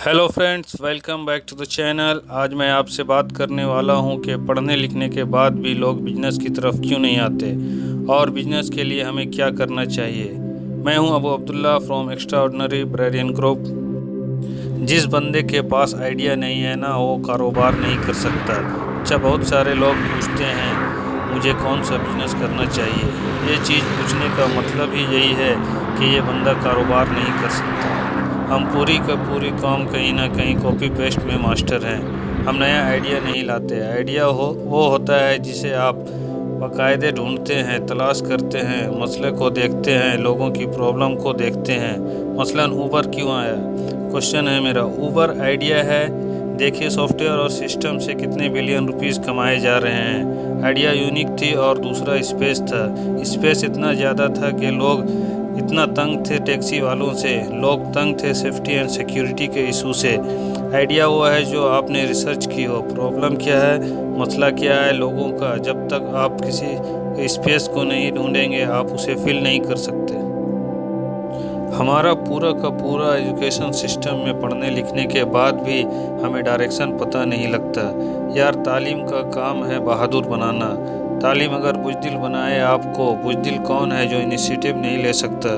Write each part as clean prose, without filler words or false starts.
Hello friends, welcome back to the channel. आज मैं आपसे बात करने वाला हूं कि पढ़ने लिखने के बाद भी लोग बिजनेस की तरफ क्यों नहीं आते और बिजनेस के लिए हमें क्या करना चाहिए। मैं हूं अबू अब्दुल्ला फ्रॉम एक्स्ट्राऑर्डिनरी ब्रेरियन ग्रुप। जिस बंदे के पास आइडिया नहीं है ना, वो कारोबार नहीं कर सकता। अच्छा, बहुत सारे लोग पूछते हैं मुझे कौन सा बिजनेस करना चाहिए। ये चीज़ पूछने का मतलब ही यही है कि ये बंदा कारोबार नहीं कर सकता। हम पूरी का पूरी काम कहीं ना कहीं कॉपी पेस्ट में मास्टर हैं। हम नया आइडिया नहीं लाते। आइडिया वो होता है जिसे आप बाकायदे ढूंढते हैं, तलाश करते हैं, मसले को देखते हैं, लोगों की प्रॉब्लम को देखते हैं। मसलन ऊबर क्यों आया, क्वेश्चन है मेरा। ऊबर आइडिया है, देखिए सॉफ्टवेयर और सिस्टम से कितने बिलियन रुपीस कमाए जा रहे हैं। आइडिया यूनिक थी और दूसरा स्पेस था। स्पेस इतना ज़्यादा था कि लोग इतना तंग थे, टैक्सी वालों से लोग तंग थे, सेफ्टी एंड सिक्योरिटी के इशू से। आइडिया वो है जो आपने रिसर्च की हो, प्रॉब्लम क्या है, मसला क्या है लोगों का। जब तक आप किसी स्पेस को नहीं ढूंढेंगे आप उसे फिल नहीं कर सकते। हमारा पूरा का पूरा एजुकेशन सिस्टम में पढ़ने लिखने के बाद भी हमें डायरेक्शन पता नहीं लगता। यार, तालीम का काम है बहादुर बनाना। तालीम अगर बुज़दिल बनाए आपको, बुज़दिल कौन है जो इनिशिएटिव नहीं ले सकता,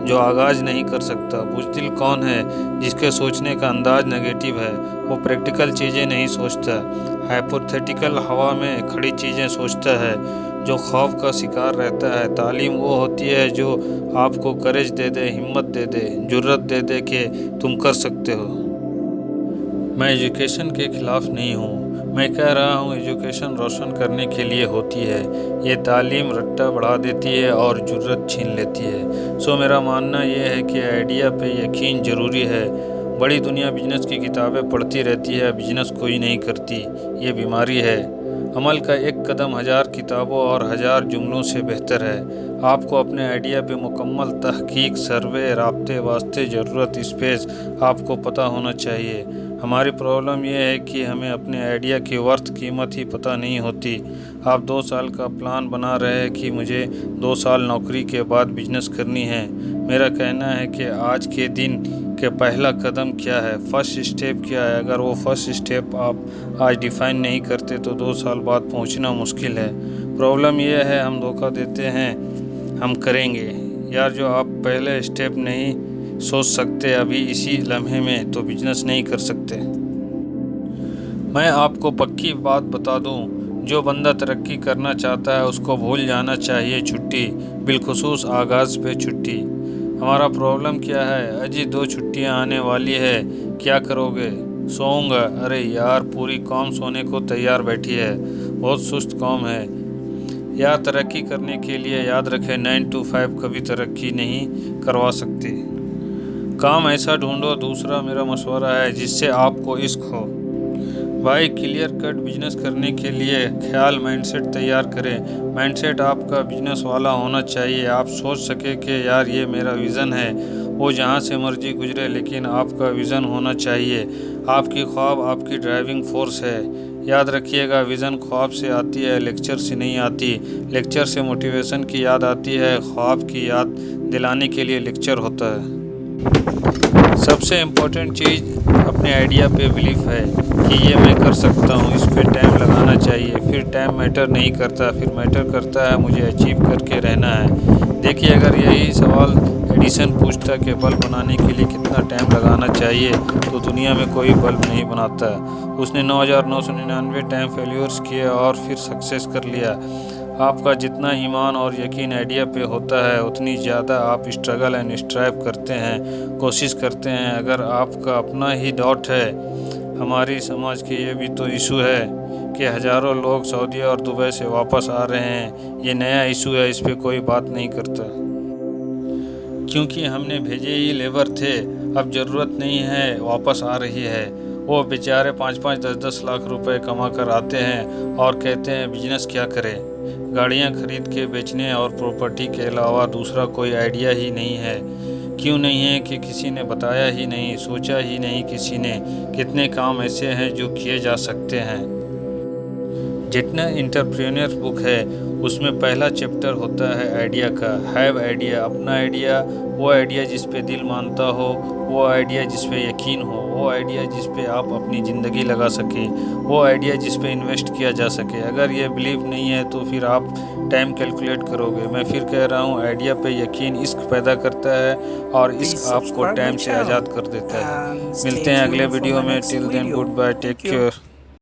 जो आगाज़ नहीं कर सकता। बुज़दिल कौन है जिसके सोचने का अंदाज नेगेटिव है, वो प्रैक्टिकल चीज़ें नहीं सोचता, हाइपोथेटिकल हवा में खड़ी चीज़ें सोचता है, जो खौफ का शिकार रहता है। तालीम वो होती है जो आपको करेज दे दे, हिम्मत दे दे, जुर्रत दे दे कि तुम कर सकते हो। मैं एजुकेशन के ख़िलाफ़ नहीं हूँ। मैं कह रहा हूँ एजुकेशन रोशन करने के लिए होती है। ये तालीम रट्टा बढ़ा देती है और जुर्रत छीन लेती है। सो मेरा मानना ये है कि आइडिया पे यकीन ज़रूरी है। बड़ी दुनिया बिजनेस की किताबें पढ़ती रहती है, बिजनेस कोई नहीं करती। ये बीमारी है। अमल का एक कदम 1000 किताबों और 1000 जुमलों से बेहतर है। आपको अपने आइडिया पे मुकम्मल तहकीक, सर्वे, राब्ते, वास्ते, ज़रूरत, स्पेस आपको पता होना चाहिए। हमारी प्रॉब्लम यह है कि हमें अपने आइडिया की वर्थ कीमत ही पता नहीं होती। आप 2 साल का प्लान बना रहे हैं कि मुझे 2 साल नौकरी के बाद बिजनेस करनी है। मेरा कहना है कि आज के दिन के पहला कदम क्या है, फर्स्ट स्टेप क्या है। अगर वो फर्स्ट स्टेप आप आज डिफ़ाइन नहीं करते तो 2 साल बाद पहुंचना मुश्किल है। प्रॉब्लम यह है हम धोखा देते हैं, हम करेंगे। यार, जो आप पहले स्टेप नहीं सोच सकते अभी इसी लम्हे में, तो बिजनेस नहीं कर सकते। मैं आपको पक्की बात बता दूं, जो बंदा तरक्की करना चाहता है उसको भूल जाना चाहिए छुट्टी, बिलखुसूस आगाज़ पे छुट्टी। हमारा प्रॉब्लम क्या है, अजी 2 छुट्टियां आने वाली है, क्या करोगे। सोऊंगा। अरे यार, पूरी कौम सोने को तैयार बैठी है, बहुत सुस्त कौम है। यार, तरक्की करने के लिए याद रखें 9 to 5 कभी तरक्की नहीं करवा सकती। काम ऐसा ढूंढो, दूसरा मेरा मशवरा है, जिससे आपको इश्क हो। भाई, क्लियर कट बिजनेस करने के लिए ख्याल माइंडसेट तैयार करें। माइंडसेट आपका बिजनेस वाला होना चाहिए। आप सोच सके कि यार ये मेरा विज़न है, वो जहाँ से मर्जी गुजरे, लेकिन आपका विज़न होना चाहिए। आपकी ख्वाब आपकी ड्राइविंग फोर्स है। याद रखिएगा, विज़न ख्वाब से आती है, लेक्चर से नहीं आती। लेक्चर से मोटिवेशन की याद आती है, ख्वाब की याद दिलाने के लिए लेक्चर होता है। सबसे इम्पोर्टेंट चीज़ अपने आइडिया पे बिलीफ है कि ये मैं कर सकता हूँ। इस पे टाइम लगाना चाहिए। फिर टाइम मैटर नहीं करता, फिर मैटर करता है मुझे अचीव करके रहना है। देखिए, अगर यही सवाल एडिसन पूछता कि बल्ब बनाने के लिए कितना टाइम लगाना चाहिए, तो दुनिया में कोई बल्ब नहीं बनाता। उसने 9999 टाइम फेल्यूर्स किए और फिर सक्सेस कर लिया। आपका जितना ईमान और यकीन आइडिया पे होता है, उतनी ज़्यादा आप स्ट्रगल एंड स्ट्राइव करते हैं, कोशिश करते हैं। अगर आपका अपना ही डाउट है, हमारी समाज के ये भी तो इशू है कि हज़ारों लोग सऊदी और दुबई से वापस आ रहे हैं। ये नया इशू है, इस पे कोई बात नहीं करता, क्योंकि हमने भेजे ही लेबर थे। अब ज़रूरत नहीं है, वापस आ रही है। वो बेचारे 5-5, 10-10 लाख रुपए कमा कर आते हैं और कहते हैं बिजनेस क्या करें। गाड़ियां खरीद के बेचने और प्रॉपर्टी के अलावा दूसरा कोई आइडिया ही नहीं है। क्यों नहीं है कि किसी ने बताया ही नहीं, सोचा ही नहीं किसी ने। कितने काम ऐसे हैं जो किए जा सकते हैं। जितना इंटरप्रेन्योर बुक है उसमें पहला चैप्टर होता है आइडिया का। हैव आइडिया, अपना आइडिया, वो आइडिया जिस पे दिल मानता हो, वो आइडिया जिस पे यकीन हो, وہ آئیڈیا جس پہ آپ اپنی زندگی لگا سکیں، وہ آئیڈیا جس پہ انویسٹ کیا جا سکے۔ اگر یہ بلیف نہیں ہے تو پھر آپ ٹائم کیلکولیٹ کرو گے۔ میں پھر کہہ رہا ہوں، آئیڈیا پہ یقین عشق پیدا کرتا ہے اور عشق آپ کو ٹائم سے آزاد کر دیتا ہے۔ ملتے ہیں اگلے ویڈیو میں۔ ٹل دین گڈ بائے، ٹیک کیئر۔